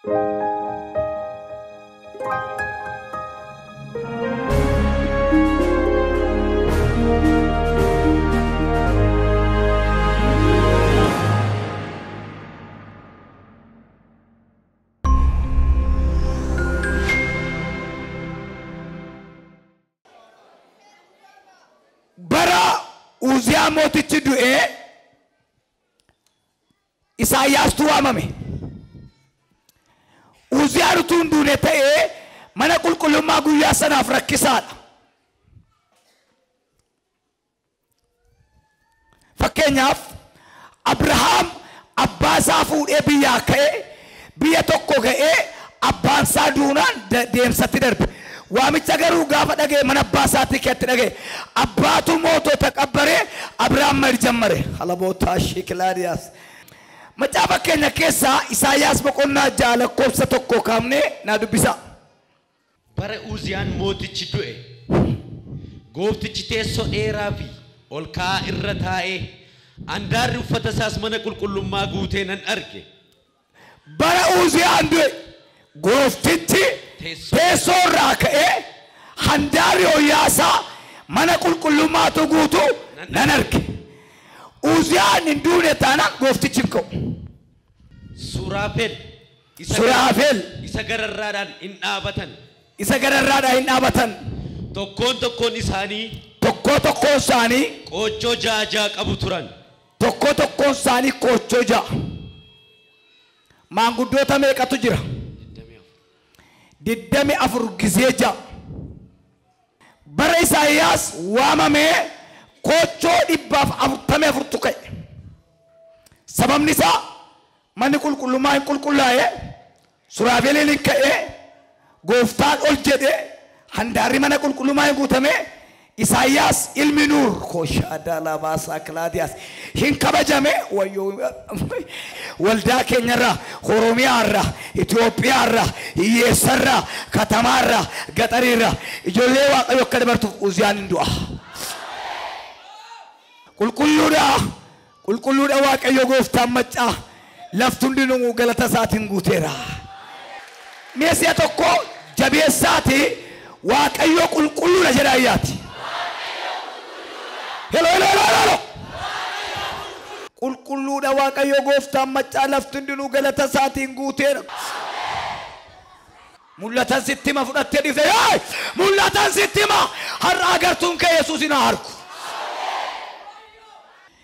Bara Uzziyaa mootichi du'ee Isaayyaastuu waamame. Uzziyaan utuu hin duune ta'ee mana qulqullummaa guyyaa sanaaf rakkisaadha. Fakkeenyaaf Abrahaam abbaa isaa fuudhee biyyaa ka'ee biyya tokko ga'ee abbaan isaa duunaan deemsatti darbe. Waamicha garuu gaafa dhagee mana abbaa isaatii keetti dhagee abbaatu mootota qabbaree Abrahaam mari jammare. Halaboota Shikilaadiyaas. Macaafa keenya keessaa Isaayyaas boqonnaa 6 lakkoofsa 1 kaafnee na dubbisa. Bara Uziyaan mootichi du'e gooftichi teessoo dheeraa fi ol ka'aa irra taa'ee andaarri uffata isaas mana qulqullummaa guutee nan arge. Bara Uziyaan du'e gooftichi teessoo irraa ka'ee handaarri hoyyaasaa mana qulqullummaatu guutu nan arge. Uziyaan hin duune taanaan gooftichi hin ka'u. Suraafel isa gararraadhaan hin dhaabatan. Tokkoon isaanii qoochoo ja'a qabu turan. Tokkoon isaanii qoochoo ja'a. Maanguddoota meeqatu jira? 24 gisee ja'a. Bara Isaayyaas waamamee qoochoo 144 ka'e. Sababni isaa manni qulqullummaa hin qulqullaa'ee Suraafeliin hin ka'ee gooftaan ol jedhee handaarri mana qulqullummaa hin guutamee Isaayyaas ilmi Nuur kooshaadhaa labaasaa Kilaadiyaas hin kabajame. Wayyoo waldaa keenyarraa Oromiyaarraa Itoophiyaarraa hiyyeessarraa katamaarraa gaxariirraa ijoollee Waaqayyo akka dabartuuf Uziyaan hin du'a. Qulqulluudha Waaqayyo gooftaan maccaa lafti hundinuu galata isaatiin guuteera. Meesiyaa tokko jabeessaati Waaqayyo qulqulluudha jedhaayaati. Hello. Qulqulluudha Waaqayyo gooftaan maccaa lafti hundinuu galata isaatiin guuteera. Mul'atan sitti hima fudhattee dhifte mul'atan sitti hima har'a agartuun kee Yesuusin haa argu.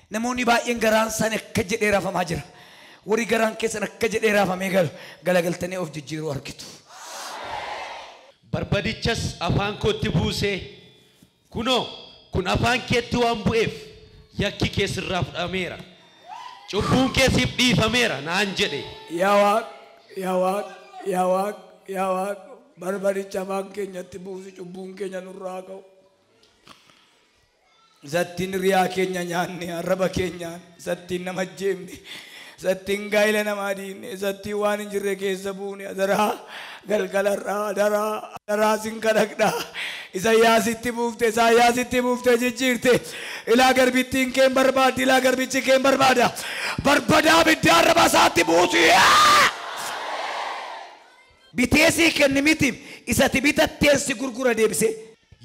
Namoonni baay'een garaan isaanii akka jedhee raafamaa jira. Warri garaan keessan akka jedhee raafamee galagaltanii of jijjiiruu argitu. Barbadichas afaan kootti buusee kunoo kun afaan keetti waan bu'eef yakki kee sirraa fudhameera. Cubbuun kee siif dhiifameera naan jedhe. Yaa Waaq barbadicha afaan keenyatti buusi cubbuun keenya nurraa ka'u. Zattiin riyaa keenya nyaanne arraba keenyaan zattiin nama jeemne zattiin gaa'ila namaa diinne zattiin waan hin jirre keessa buune adaraa galgalarraa adaraa sin kadhaqdhaa. Isaayyaasitti buufte jijjiirte ilaa garbittiin keen barbaaddi ilaa garbichi keen barbaada barbadaa biddaa arraba isaatti buusi. Biteesii kenni miti isatti bitatteessi gurgura deebise.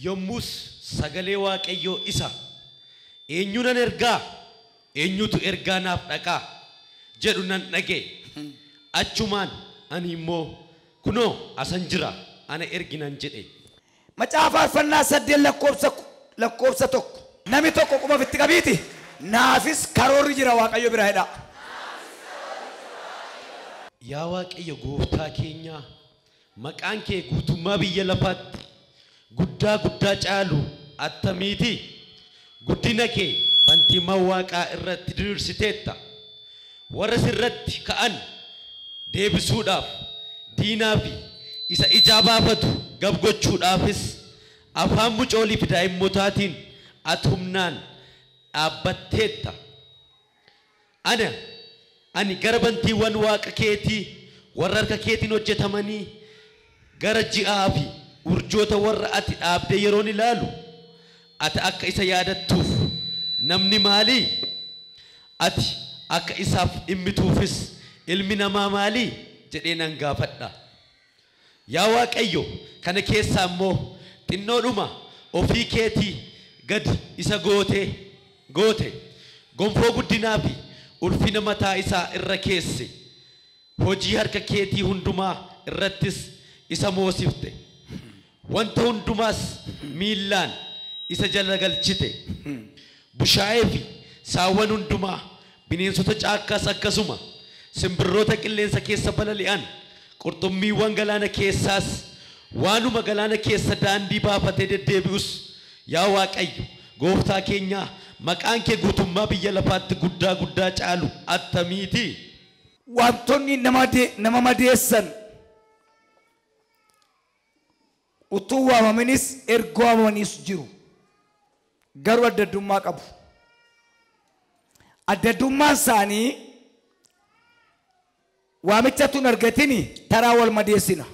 Yommus sagalee Waaqayyoo isa eenyu nan ergaa eenyutu ergaa naaf dhaqaa jedhu nan dhagee. Achumaan ani immoo kunoo asan jira ana erginan jedhe. Macaafa Faarfannaa 8 lakkoofsa 1 namni tokko quba ofitti qabiiti naafis karoorri jira Waaqayyo biraa jedha. Yaa Waaqayyo gooftaa keenya maqaan kee guutummaa biyya lafaatti guddaa caalu attamiiti. Guddina kee bantiiwwan Waaqaa irratti diriirsiteetta. Warra sirratti ka'an deebisuudhaaf diinaa fi isa ijaa baafatu gabgochuudhaafis afaan mucoolii fi daa'immotaatiin ati humnaan dhaabbatteetta. Ani gara bantiiwwan Waaqa keetii warra harka keetiin hojjetamanii gara ji'aa fi urjoota warra ati dhaabde yeroon ilaalu ati akka isa yaadattuuf namni maalii? Ati akka isaaf dhimmituufis ilmi namaa maalii? jedhee nan gaafadha. Yaa Waaqayyo kana keessa immoo xinnoodhuma ofii keetii gad isa goote gonfoo guddinaa fi ulfina mataa isaa irra keesse hojii harka keetii hundumaa irrattis isa moosifte wanta hundumaas miillaan isa jala galchite bushaayee fi saawwan hundumaa bineensota caakkaas akkasuma simbirroota qilleensa keessa balali'an qurxummiiwwan galaana keessaas waanuma galaana keessa daandii baafatee deddeebi'us yaa Waaqayyo gooftaa keenya maqaan kee guutummaa biyya lafaatti guddaa caalu attamiiti. Wantoonni nama madeessan utuu waamamanis erga waamamanis jiru garuu addaddummaa qabu. Addaddummaan isaanii waamicha tun argatini taraa wal madeessina.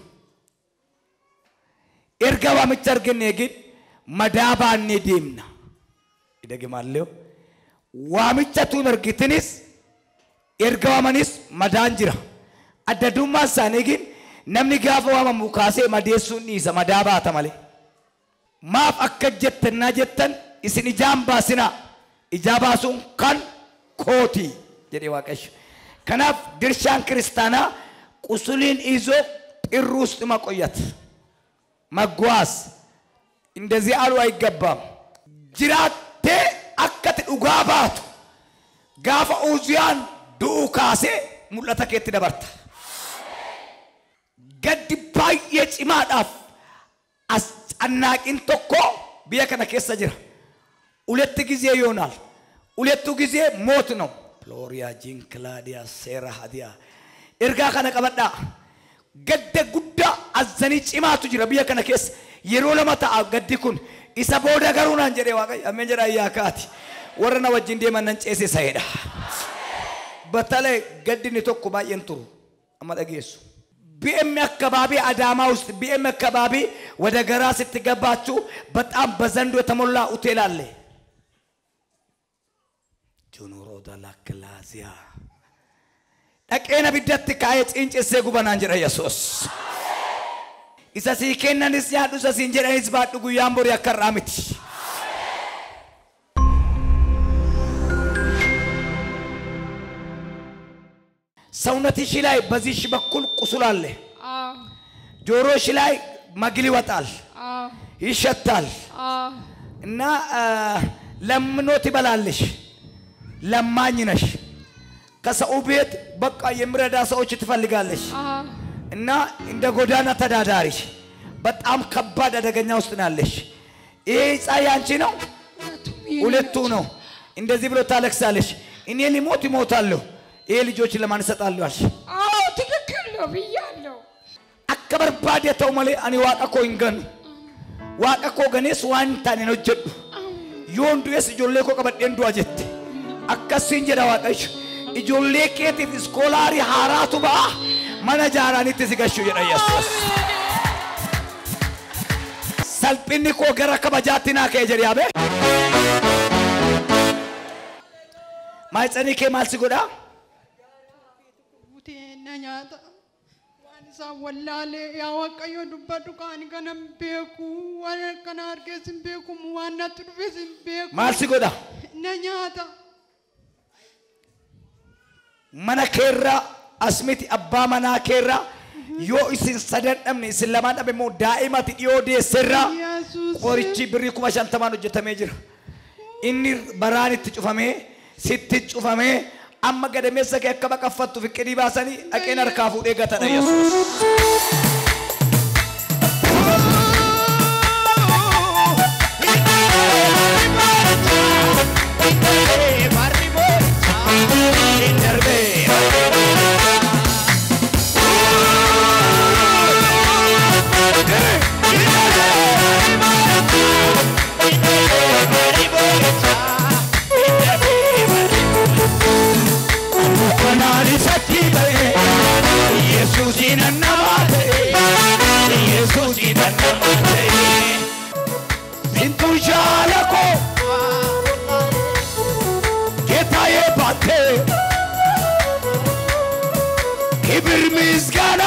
Erga waamicha arganne eegin madaa baannee deemna. Idage maalleeyo waamicha tun argitinis erga waamanis madaan jira. Addaddummaan isaanii eegin namni gaafa waamamu kaasee madeessuun dhiisa madaa baata malee. Maaf akka jettannaa jettan isin ijaan baasinaa. Ijaa baasuun kan kooti jedhee Waaqayyo. Kanaaf dirshaan kiristaanaa qusuliin izoo irruus dhima qoyyat. Magwaas indezii aluu ayigabbaam. Jiraattee akkati dhugaa baatu gaafa Uziyaan du'uu kaasee mul'ata keetti dabarta. Gaddi baay'ee cimaadhaaf as cannaaqiin tokko biyya kana keessa jira. Uletti gizee yoonaal. Ulettu gizee moot ነው. Gloria Jincladia Sera Hadia. Ergaa kana qabadhaa. Gadda guddaa azanii cimaatu jira biyya kana keessa. Yeroo lama ta'a gaddi kun isa booda garuu naan jedhee Waaqayyo ameen jedhaa yaakaati. Warra na wajjin deeman nan ceese sayeedha. Batalee gaddi ni tokko baay'een turu. Amma dhageessu. BM አካባቢ አዳማ ውስጥ BM አካባቢ ወደ ገራ ስትገባችሁ በጣም በዘንዶ የተሞላ ሆቴል አለ። ጆኖሮ ዳላክላዚያ ደቄነ ቢደት ካየ ጭንጭሴ ጉበና እንጀራ ኢየሱስ ኢሳ ሲከነንስ ያዱ ሲንጀራ ህዝባዱ ጉያምቦር ያከራምት ሰውነትሽ ላይ በዚሽ በኩል ቁስል አለ። ጆሮሽ ላይ መግል ይወጣል፣ ይሸታል እና ለምኖት ይበላልሽ። ለማኝ ነሽ። ከሰው ቤት በቃ የሚረዳ ሰዎች ትፈልጋለሽ እና እንደ ጎዳና ተዳዳሪሽ በጣም ከባድ አደገኛ ውስጥ ናለሽ። ይሄ ጻይ አንቺ ነው ሁለቱ ነው። እንደዚህ ብሎ ታለቅሳለሽ። እኔ ሊሞት ይሞታለሁ ይሄ ልጆች ለማን ሰጣለሁ አልሽ? አዎ ትክክል ነው ብያለሁ። አከበር ባዴተው ማለ አኒ ዋቀኮ እንገን ዋቀኮ ገኔስ ዋንታኔ ነው ጀዱ ዮንዱ የስ ጆሌ ኮ ቀበደንዱ አጀት አከሲን ጀዳ ዋቀሽ ጆሌ ኬቲፍ ስኮላሪ ሃራቱ ባ ማናጃራኒ ትዝገሹ ጀዳ ኢየሱስ ሰልጵኒ ኮ ገራ ከበጃቲና ከጀሪያበ ማይጸኒ ከ ማልሲ ጎዳ nyaata waan isa wallaale yaa Waaqayyo dubbadhu kaan kanan beeku waan kana argeesin beeku waan natti dhufesin beeku maal si godha na nyaata mana keerra asmiti abbaa manaa keerra yoo isin sadan dhabne isin lamaan dhabe moo daa'imati dhiyoo deesserra qorichi birrii 50 hojjetamee jira inni baraanitti cufamee sitti cufamee amma gadamessa ke akka baqaffattu fiqidi baasanii dhaqeen harkaa fuudhee gatadha Yesuus. Yesus in a navate ምስጋና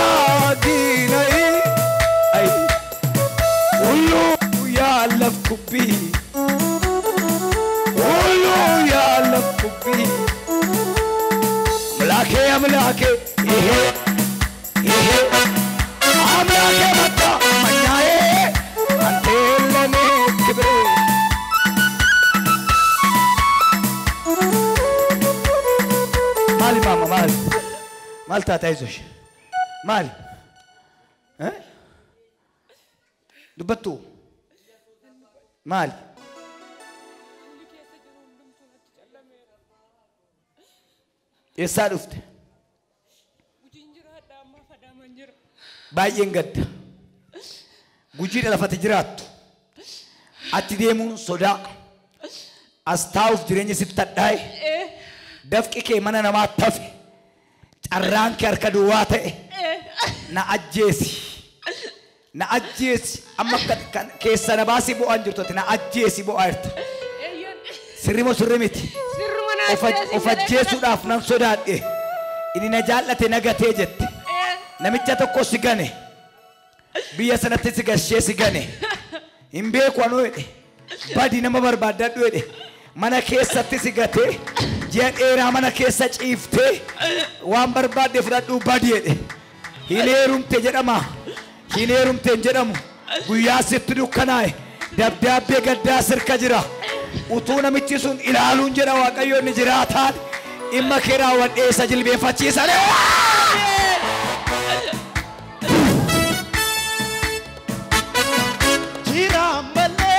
ማይራጊነይ አይ ሁሉ ያለፍኩብህ ሁሉ ያለፍኩብህ አምላኬ ይሄ አምላኬ መጣ መኛዬ አንተ ለኔ ክብሬ ማሊ ማማ ማልታ ታይዞሽ ማሊ ዱበቱ ማሊ የሳዱፍት ባየን ገድ ጉጂ ለፈት ጅራቱ አትዴሙን ሶዳ አስታውፍ ጅሬኝ ሲተዳይ ደፍቂኬ መነና ማተፍ ጫራንከ አርከዱዋተ ናአጄሲ አመከት ከሰነ ባሲ ቦአንጅርቶት ናአጄሲ ቦአርት ስሪሞ ስሪሚት ኦፈጄሱዳፍ ነን ሶዳዴ ኢኒ ነጃለተ ነገቴ ጀት ነምቻ ተኮ ሲገኔ ቢያ ሰነተ ሲገሼ ሲገኔ ኢምቤኩ አኖዴ ባዲ ነመ በርባዳዱ ሄዴ መነ ኬሰት ሲገቴ ጀዴራ መነ ኬሰ ጪፍቴ ዋን በርባዴ ፍራዱ ባዲ ሄዴ ሂሌሩምቴ ጀደማ ሂሌሩምቴ ጀደሙ ጉያ ስትዱ ከናይ ደብዳቤ ገዳ ስር ከጅራ utuu namichi sun ilaaluun jedha waaqayyoon ni jiraataan imma keeraa wadheessa jilbeeffachiisane jiraan malee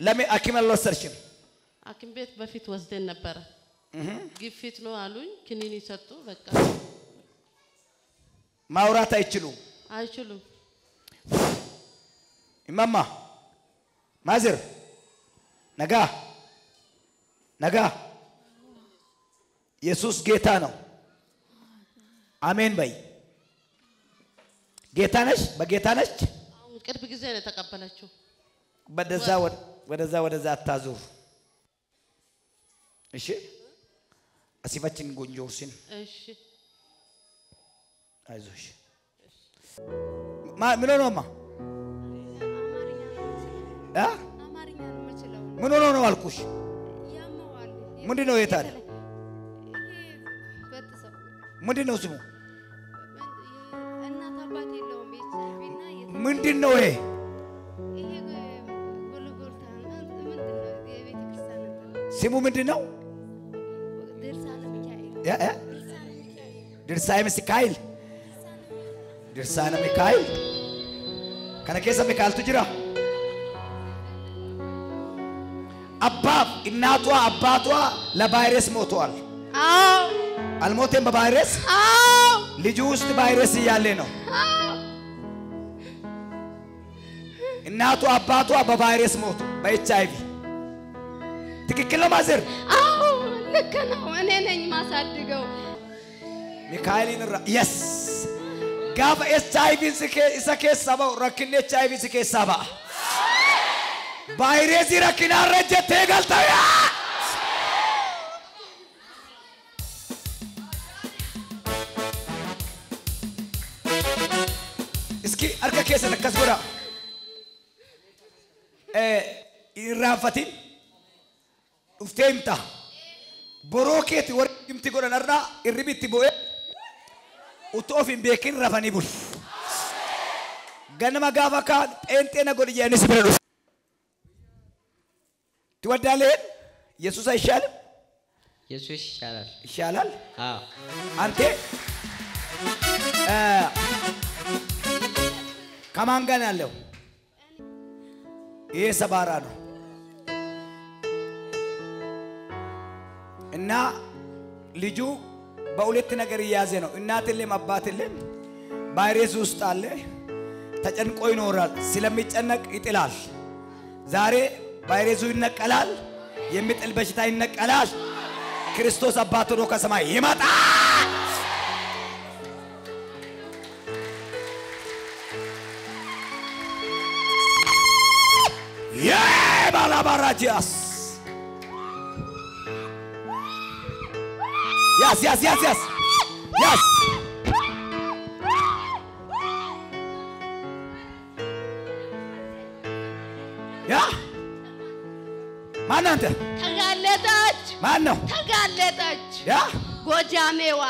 lame akimal losarshim አኪም ቤት በፊት ወስደን ነበር ግፊት ነው አሉኝ ክኒን ይሰጡ በቃ ማውራት አይችሉም Mama, Mazir, Naga, Jesus Getano, Amen bay. Getanesh, Bagetanesh? ቅርብ ጊዜ ነው ተቀበለችው ወደዛ አታዙር እሺ አሲፋችን ጎንጆርሲን እሺ አይዞሽ ምን ሆነማ አማርኛ ነው መችለው ምን ሆነ ነው አልኩሽ ያማዋል ምንድነው የታለ ምንድነው ስሙ እናት አባት የለውም ቤተሰብና ምንድነው ይሄ ስሙ ምንድነው ድርሳነ ሚካኤል ድርሳነ ሚካኤል ከነከሰ ሚካኤል ትጅራ አባብ እናቷ አባቷ ለቫይረስ ሞቷል አዎ አልሞተም በቫይረስ አዎ ልጁ ውስጥ ቫይረስ ያለ ነው እናቷ አባቷ በቫይረስ ሞቱ በኤችአይቪ ትክክል ነው ማዘር አዎ ልክ ነው እኔ ነኝ ማሳድገው ሚካኤልን yes ጋባ ኤችአይቪ ስኬ ሰባው ረክነ ኤችአይቪ ስኬ ሰባ ቫይረስ ረክና ረጀቴ ገልታያ እስኪ አርካ ከሰ ተከስጎራ ኢራፋቲን ኡፍቴምታ ቦሮኬት ወርምቲ ጎረናራ ኢሪቢቲ ቦኤ ኡቶፊን ቤኪን ረፋኒ ቡል ገነማ ጋፋካ ጴንጤና ጎድያኔስ ብረዱ ትወዳለህ ኢየሱስ አይሻልም ኢየሱስ ይሻላል አዎ አንተ ከማን ጋር ያለው ይሄ ሰባራ ነው እና ልጁ በሁለት ነገር ያዘ ነው እናትልም አባትልም ቫይረስ ውስጥ አለ ተጨንቆ ይኖራል ስለሚጨነቅ ይጥላል ዛሬ ቫይረሱ ይነቀላል የሚጥል በሽታ ይነቀላል ክርስቶስ አባቱ ነው ከሰማይ ይመጣል የባላ Baratias. Yes, yes, yes, yes. Yes. Yeah. ማን አንተ? ተጋለጠች ማን ነው? ተጋለጠች ያ ጎጃሜዋ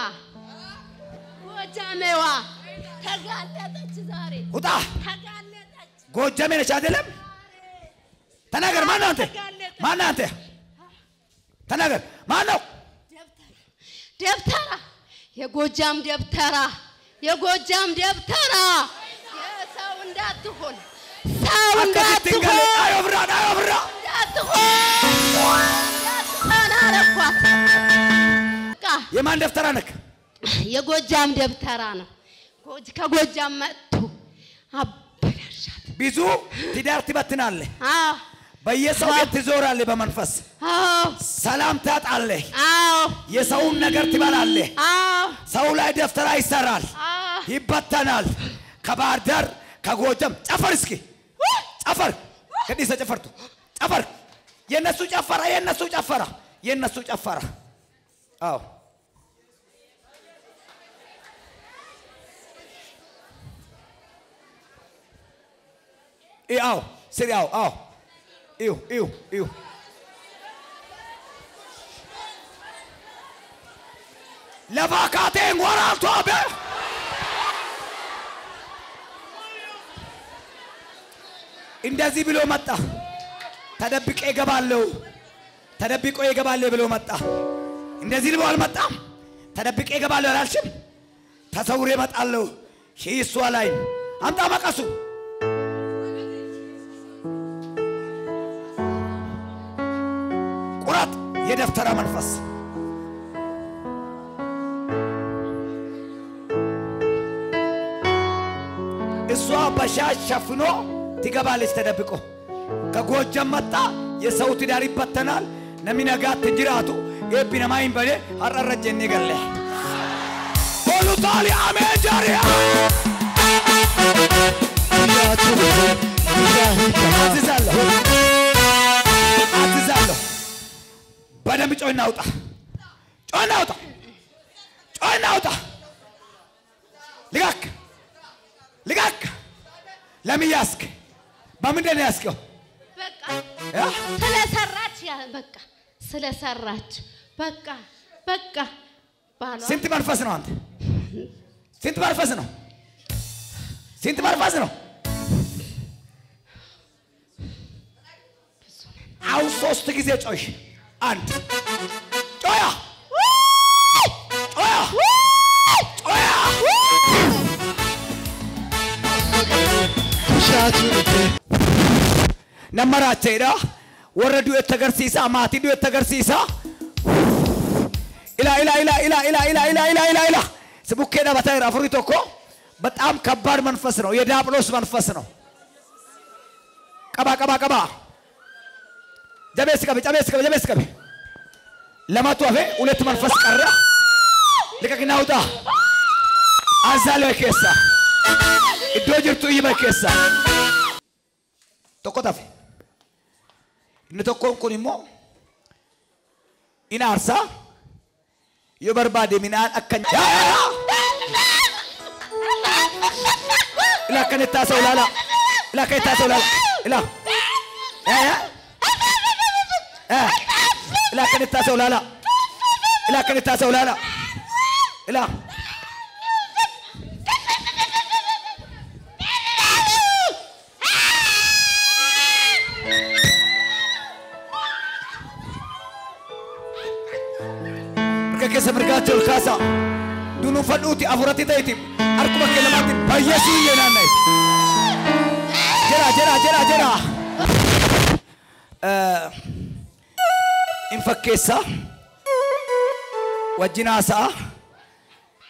ጎጃሜዋ ተጋለጠች ዛሬ ውጣ። ተጋለጠች ጎጃሜ ነች አይደለም? ተናገር። ማን አንተ? ማን አንተ? ተናገር። ማን ነው? ደብተራ የጎጃም ደብተራ የጎጃም ደብተራ የሰው እንዳትሆን ሰው እንዳትሆን አይወብራ የማን ደብተራ ነክ? የጎጃም ደብተራ ነው። ከጎጃም መጥቶ አበላሻት። ብዙ ትዳር ትበትናለህ። አዎ በየሰው ቤት ትዞራለህ በመንፈስ። አዎ ሰላም ታጣለህ። አዎ የሰውን ነገር ትበላለህ። አዎ ሰው ላይ ደብተራ ይሰራል፣ አዎ ይበተናል። ከባህር ዳር ከጎጃም ጨፈር እስኪ ጨፈር ከዲሰ ጨፈርቱ ጨፈር የነሱ ጨፈራ የነሱ ጨፈራ የነሱ ጨፈራ አዎ አዎ ሲሪያው አዎ እዩ ለባካቴን ወራልቶ አበ እንደዚህ ብሎ መጣ። ተደብቄ እገባለሁ ተደብቆ ይገባል ብሎ መጣ። እንደዚህ ብሎ አልመጣም። ተደብቄ እገባለሁ አላልሽም? ተሰውሬ እመጣለሁ። እሷ ላይ አምጣ መቀሱ ቁረጥ። የደብተራ መንፈስ እሷ በሻሽ ሸፍኖ ትገባለች ተደብቆ። ከጎጃም መጣ። የሰው ትዳር ይበተናል። ነሚነጋት ጅራቱ ኤቢነማይን በለ አረረጀን ይገለ ሆሉታሊ አሜጃሪያ አትዛለሁ በደም ጮይና አውጣ ጮይና አውጣ ጮይና አውጣ ልጋክ ለምን ያስክ? በምንድን ነው ያስከው? በቃ ስለሰራች በቃ ስለሰራች በቃ ባሏ ስንት መንፈስ ነው አንተ? ስንት መንፈስ ነው? ስንት መንፈስ ነው? አው ሶስት ጊዜ ጮሽ። አንድ ጮያ ነመራቸዳ ወረዱ የተገርሲሳ ማቲዱ የተገርሲሳ ኢላ ስቡኬዳ በታይራ ፍሪቶ እኮ በጣም ከባድ መንፈስ ነው። የዲያብሎስ መንፈስ ነው። ቀባ ጀቤስ ቀቢ ለማቱ አፌ ሁለት መንፈስ ቀረ። ልቀቅና አውጣ አዛለ ከሳ እዶ ጅርቱ ይበከሳ ተቆጣፊ ንተኮን ኩኒሞ ኢናርሳ የበርባዴ ሚናን አከን ኢላ ከነታ ሰውላላ ኢላ ከነታ ሰውላላ ኢላ ኢላ ከነታ ሰውላላ ኢላ ከነታ ሰውላላ ኢላ semergatul kasa dunu faduti afurati taiti arkuma kelamati bayesi yenanai jera infakesa wajinasa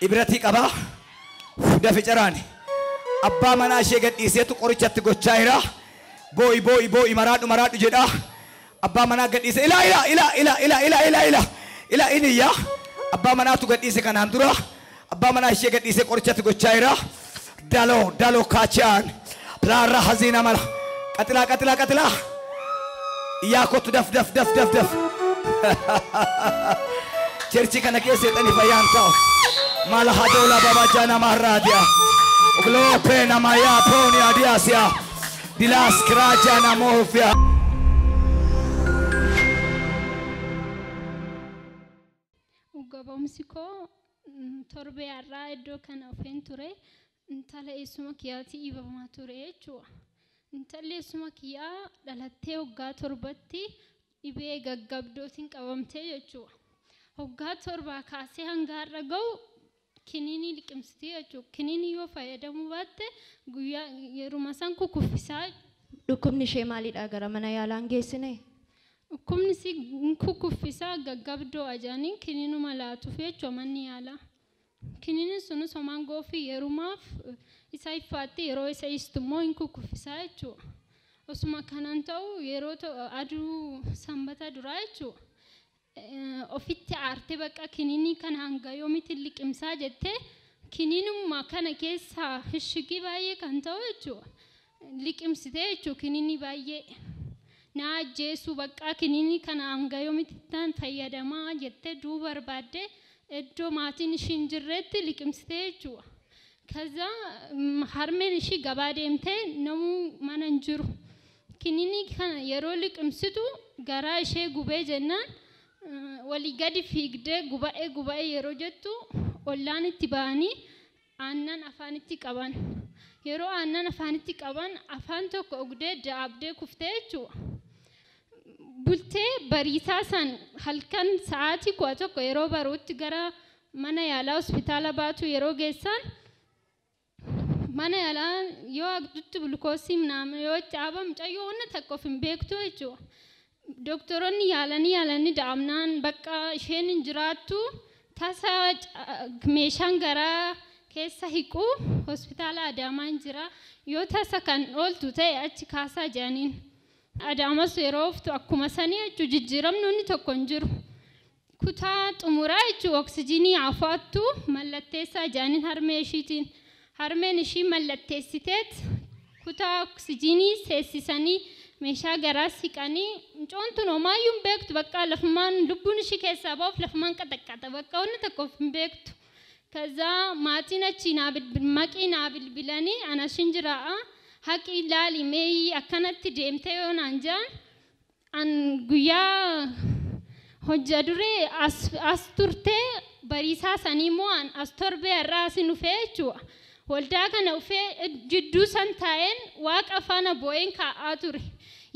ibrati qaba daficerani abba mana shegad isetu qorichatti gochaira boy maradu jeda abba mana gadise ila iniya abba manatu gadise kanan dura abba mana ishe gadise qorichatti gochaira dalo kachan plara hazina mala qatila Yaa kottu daf daf daf daf daf. Cherchi kana keessa seexanii fayyaan ta'u. Mala hadola baba jana maradia. Glope na maya poni adiasia. Dilas kraja na mofia. Ugabamsi koo torbe irraa iddoo kana ofen ture intala eessuma kiyyaatti ibamaa ture jechuudha. Intalli eessuma kiyyaa dhalattee waggaa torbatti dhibee gaggabdootiin qabamtee jechuudha. Waggaa torbaa kaasee hanga har'a ga'u kiniinii liqimsitii jechuudha. Kiniinii yoo fayyadamuu baatte guyyaa yeruma san kukuffisaa. Dhukkubni ishee maalidha gara mana yaalaan geessine? Dhukkubni si kukuffisaa gaggabdoo ajaaniin kiniinuma laatuuf jechuudha manni yaalaa. Kiniiniin sunis homaan goofii yerumaaf isa iffaatti yeroo isa istummoo hin kukuffisaa jechuudha. Osuma kanaan ta'u yeroo aduu sanbata duraa jechuudha. Ofitti aartee bakka kiniinii kana hanga yoomitti liqimsaa jettee kiniinuma kana keessaa hishigii baay'ee kan ta'u jechuudha. Liqimsitee jechuudha kiniinii baay'ee. Na ajjeessu bakka kiniinii kana hanga yoomitti tan fayyadamaa jettee duuba barbaadde iddoo maatiin ishiin jirretti liqimsitee jechuudha. Kaza harmeen ishii gabaa deemtee namuu mana hin jiru. Kiniinii kana yeroo liqimsitu garaa ishee gubee jennaan walii gadi fiigdee guba'ee yeroo jettu ollaan itti ba'anii aannan afaanitti qaban. Yeroo aannan afaanitti qaban afaan tokko ogdee daabdee kuftee jechuudha. Bultee bariisaa san halkan sa'aatii 11 yeroo baruutti gara mana yaalaa hospitaala baatu yeroo geessan mana yaalaa yoo agdutti gulukoosii naannoo yoo caabam cayyoo wanna tokko hin beektu jechuudha. Doktoroonni yaalanii daamnaan bakka isheen hin jiraattu tasa meeshaan garaa keessa hiquu hospitaala Adaamaa hin jira yoo tasa kan ooltu ta'e achi kaasaa jaaniin. Adaamas yeroo oftu akkuma sanii jechuun jijjiiramni tokko hin jiru. Kutaa xumuraa jechuun oksijiinii afaattu mallatteessaa jaaniin harmee ishiitiin. Harmeen ishii mallatteessiteet kutaa oksijiinii seessisanii meeshaa garaas siqanii mucoontuun homaayyuu hin beektu bakka lafumaan lubbuun ishii keessaa ba'uuf lafumaan qaxaqqata bakka wanni tokko hin beektu. Kazaa maatiin achi maqii naa bilbilanii anashin jiraa. Haqi ilaali mee akkanatti deemtee yoo naan jaan an guyyaa hojja duree as turtee bariisaa sanii moo an as torbee irraa asin dhufee jechuudha. Waldaa kana dhufee jidduu san taa'een waaqa faana boo'een kaa'aa ture.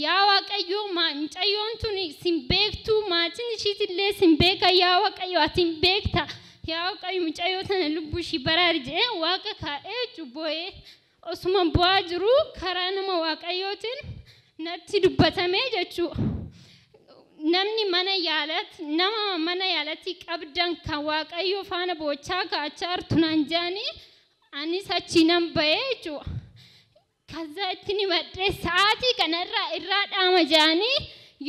Yaa Waaqayyoo mucayyoon tun sin beektu maatiin ishiitillee sin beeka yaa Waaqayyo ati hin beekta. Yaa Waaqayyo mucayyoo tana lubbuu ishii baraari jedhee waaqa kaa'ee jechuudha boo'ee. Osuma bu'aa jiru karaa nama Waaqayyootiin natti dubbatamee jechuudha. Namni nama mana yaalatti qabdan kan Waaqayyoo faana boochaa kaa'achaa jirtu naan jaanii anis achi nan ba'ee jechuudha. Kaza itti ni madde sa'aatii kanarraa irraa dhaama jaanii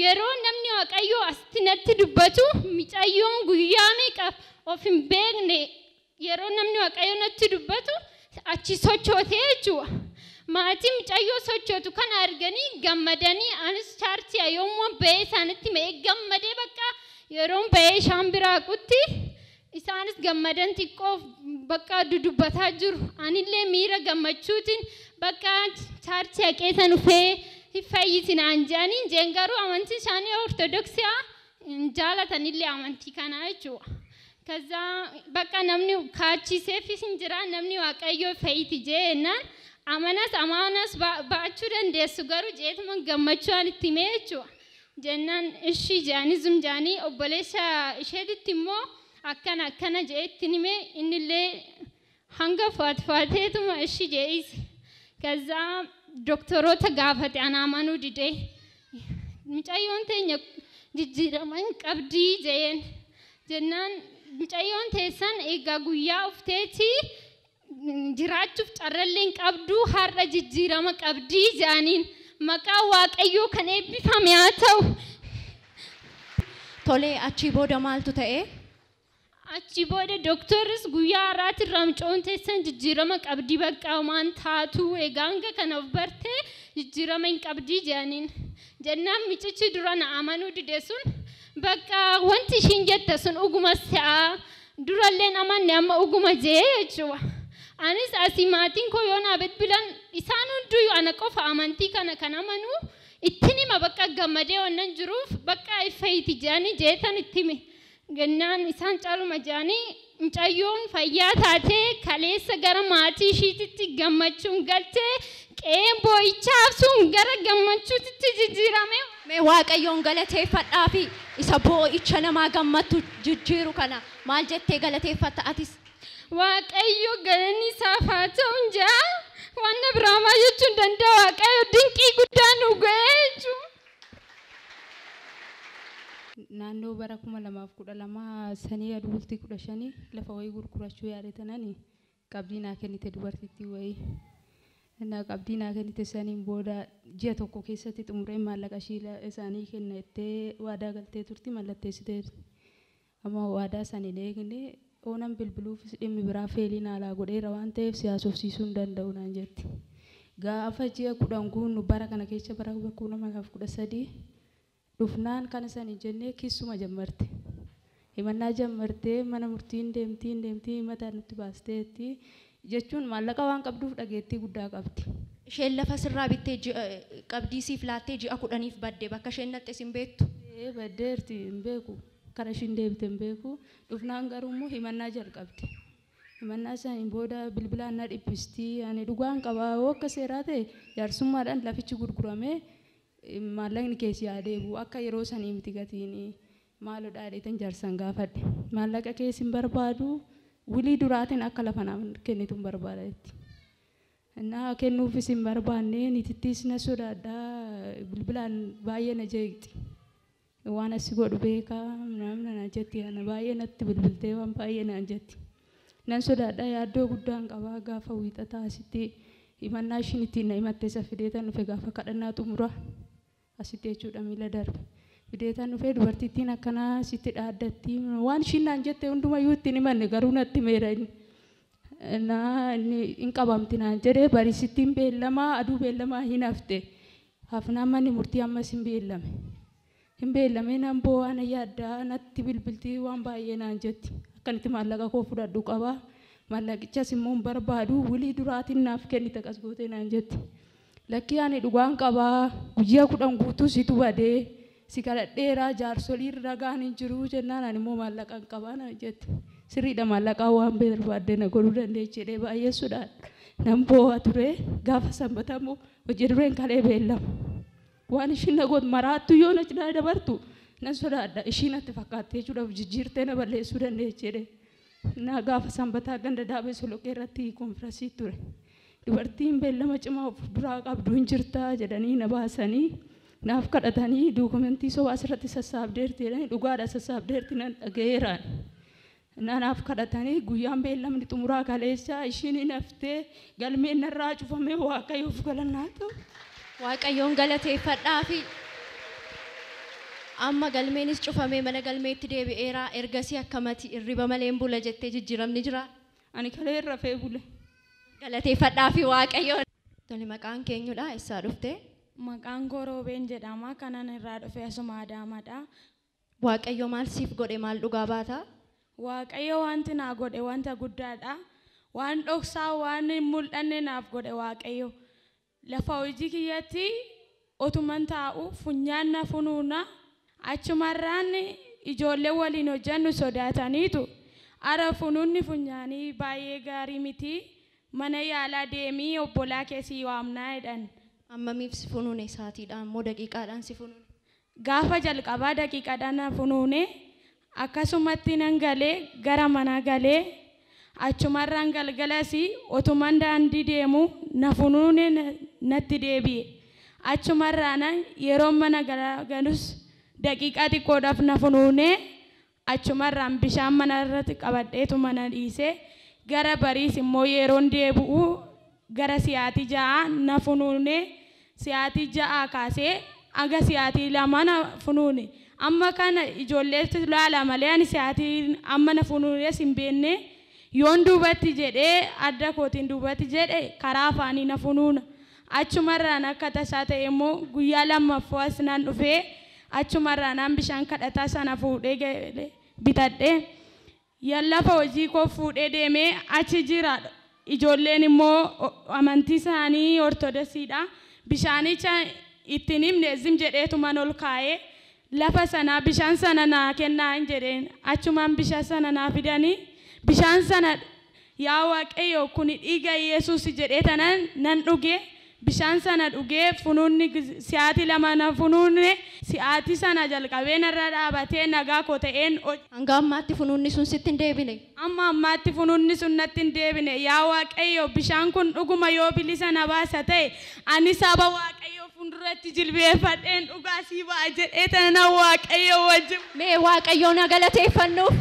yeroo namni Waaqayyoo asitti natti dubbatu mucayyoon guyyaa meeqa of hin beekne yeroo namni Waaqayyoo natti dubbatu achi sochootee jechuudha. Maatii mucayyoo sochootu kana arganii gammadanii anis chaartii yommuu ba'ee isaanitti mee gammadee bakka yeroo ba'ee isaan biraa qutti isaanis gammadan xiqqoo bakka dudubbataa jiru. Anillee miira gammachuutiin bakka chaartii haqeetan dhufee fayyisinaan jaaniin jeen garuu amantii isaanii ortodoksiyaa jaalatanillee amantii kanaa jechuudha. Kaza bakka namni kaachiseefis hin jira namni Waaqayyoo fayyiti jeenaan amanas baachuu dandeessu garuu jeetuma gammachuudhaan itti himee jechuudha. Jennaan ishii jaanizum jaanii obboleessa isheetitti immoo akkana jee itti himee innillee hanga faatfaateetuma ishii jeeyise. Kaza doktoroota gaafate anaamanuu didee mucayyoon teenya jijjiirama hin qabdii jeen jennaan mucayyoon teessan egaa guyyaa ufteetii jiraachuuf carralleen qabdu har'a jijjiirama qabdii jaaniin maqaa Waaqayyoo kan eebbifame haa ta'u. Tole achii booda maaltu ta'e? achi booda dooktorris guyyaa har'aatti ramcoon teessan jijjiirama qabdii bakka maan taatu eegaanga kana of bartee jijjiirama hin qabdii jedhaniin jennaan michichi dura na amanuu dide sun bakka wanti ishiin jette sun dhuguma sa'a duralleen amanne amma dhuguma jee jechuudha. Anis asii maatiin koo yoo na bilbilan isaan hunduu ana qofa amantii kana kan amanuu ittiin hima bakka gammadee wannan jiruuf bakka ifeeyti jedhanii jeetan itti hime. Gannaan isaan caaluma jedhanii mucayyoon fayyaa taatee kaleessa gara maatii ishiititti gammachuun galtee qe'een boo'ichaaf sun gara gammachuutitti jijjiirame. Mee Waaqayyoon galateeffadhaa fi isa boo'icha namaa gammatu jijjiiru kana maal jettee galateeffatta atis? Waaqayyo galanni isaaf haa ta'u jaa waan biraamaa jechuun danda'a Waaqayyo dinqii guddaa nu ga'ee jechuudha. Naannoo bara 2012 sanii adulti 15 lafa wayii gurgurachuu yaadatanii qabdii naa kennite dubartittii wayii. Na qabdii naa kennite saniin booda ji'a tokko keessatti xumuree maallaqa isaanii kennettee waadaa galtee turti mallatteessitee. Amma waadaa sanii eegne oonan bilbiluufis dhimmi biraa feeliin alaa godheera waan ta'eef siyaasofsiisuu hin danda'u naan jetti. Gaafa ji'a 10 guunnu bara kana keessa bara 2013 dhufnaan kana sanii jennee kissuma jammarte. Himannaa jammartee mana murtiin deemtii mataa nutti baasteetti jechuun maallaqa waan qabduuf dhageettii guddaa qabdi. Isheen lafa sirraa bittee qabdii siif laattee ji'a 10f badde bakka isheen naxxes hin beektu. Baddeerti hin beeku. Kara ishiin deemte hin beeku. Dhufnaan garuu immoo himannaa jalqabdi. Himannaa saniin booda bilbilaan na dhiphistii ani dhugaan qabaa yoo akka seeraa ta'e jaarsummaadhaan lafichi gurguramee maallaqni keessi adeemu akka yeroo sanii miti gatiin maaloo dhaadheetan jaarsan gaafadhe. Maallaqa keessi hin barbaadu wilii duraatiin akka lafa naaf kennitu hin barbaadetti. Naa kennuufis hin barbaanne nitittis na sodaadhaa bilbilaan baay'ee na jeeqxi. Waan asi godhu beekaa namna na jetti ana baay'ee natti bilbiltee waan baay'ee naan jetti. Nan sodaadhaa yaaddoo guddaan qabaa gaafa wiixataa asitti himannaa ishiin ittiin na himattee isa fideetan dhufe gaafa kadhannaa xumura asitti jechuudha miila darbe. Fideetan dhufee dubartittiin akkanaa asitti dhaaddatti waan ishiin naan jette hundumayyuu ittiin himanne garuu natti meera inni. Hin qabamti naan jedhee barisittiin beellamaa aduu beellamaa hin hafte hafnaan manni murtii ammas hin beellame. Hin beellamee nan boo'aan yaaddaa natti bilbiltii waan baay'ee naan jetti. Akkanitti maallaqa koo fudhadhu qabaa. Maallaqichas immoo hin barbaadu wilii duraatiin naaf kennite qas gootee naan jetti. Lakkii ani dhugaan qabaa guyyaa 10 guutuu situ badee si kadhadheeraa jaarsolii ragaan hin jiru jennaan ani immoo maallaqa hin qabaa naan jetti. Sirriidha maallaqaa waan barbaadde na godhuu dandeechi jedhee baay'ee sodaadha. Nan boo'a ture gaafa sanbata immoo hojii dureen kalee beellama. Waan ishiin na godhu maraattu yoo na cinaa dabartu nan sodaadha ishiin natti fakkaattee jechuudhaaf jijjiirtee na balleessuu dandeechi jedhee. Na gaafa sanbataa ganda daabee soloqee irratti konfiraansii ture. Dubartiin beellama cimaa of duraa qabdu hin jirtaa jedhanii na baasanii naaf kadhatanii dookumentii sobaa asirratti sassaabdeerti jedhanii dhugaadha sassaabdeerti nan dhaga'eeraan. Naaf kadhatanii guyyaan beellamni xumuraa kaleessaa ishiin hin haftee galmeen narraa cufamee Waaqayyoof galannaa ta'u. Waaqayyoon galateeffadhaa fi amma galmeenis cufamee mana galmeetti deebi'eera ergasii akkamati irriba malee hin bula jettee jijjiiramni jira. Ani kalee rafee bule. Galateeffadhaa fi Waaqayyoon. Tole maqaan keenyudha eessaa dhufte? Maqaan koo Roobeen jedhama kanan irraa dhufe asuma Adaamaadha. Waaqayyo maal siif godhe maal dhugaa baata? Waaqayyo wanti naa godhe wanta guddaadha. Waan dhoksaa waan hin mul'anne naaf godhe Waaqayyo. Lafa hojii kiyyatti otuman taa'u funyaan na funuuna achumarraan ijoollee waliin hojjannu sodaataniitu ara funuunni funyaanii baay'ee gaarii miti mana yaalaa deemii obbolaa keessi waamnaa jedhan. Ammamiif si funuune saatiidhaan moo daqiiqaadhaan si funuune? Gaafa jalqabaa daqiiqaadhaan na funuune akkasumatti nan galee gara mana galee achumarraan galgalas otuman daandii deemu na funuune natti deebi'e. Achumarraan yeroo mana galus daqiiqaa xiqqoodhaaf na funuune achumarraan bishaan mana irratti qabadheetu mana dhiisee gara bariis immoo yeroon deebi'u gara siyaatii 6 na funuune siyaatii 6 kaasee aga siyaatii 2 na funuune amma kana ijoolleetti laala malee ani sa'aatiin amma na funuunes hin beekne yoon duubatti jedhee adda kootiin duubatti jedhe karaa afaanii na funuuna achumarraan akka tasaa ta'e immoo guyyaa lammaffoo as nan dhufee achumarraan bishaan kadhataa sana fuudhee bitadhee yallafa hojii koo fuudhee deemee achi jira ijoolleen immoo amantii isaanii ortodosiidha bishaanicha ittiin himne zim jedheetuman ol kaa'ee lafa sana bishaan sana naa kennaa hin jedheen achumaan bishaan sana naa fidanii bishaan sana yaa Waaqayyo kun dhiiga Yesuus jedhee tanan nan dhugee bishaan sana dhugee funuunni si'aati lama na funuunne si'aati sana jalqabee narra dhaabatee nagaa koo ta'een hanga ammaatti funuunni sun sitti hin deebine amma ammaatti funuunni sun natti hin deebine yaa Waaqayyo bishaan kun dhuguma yoo bilisa na baasa ta'e ani saba Waaqayyo fuulduratti jilbeeffadheen dhugaa sii ba'a jedhee tana Waaqayyo wajjin mee Waaqayyo na galateeffannuuf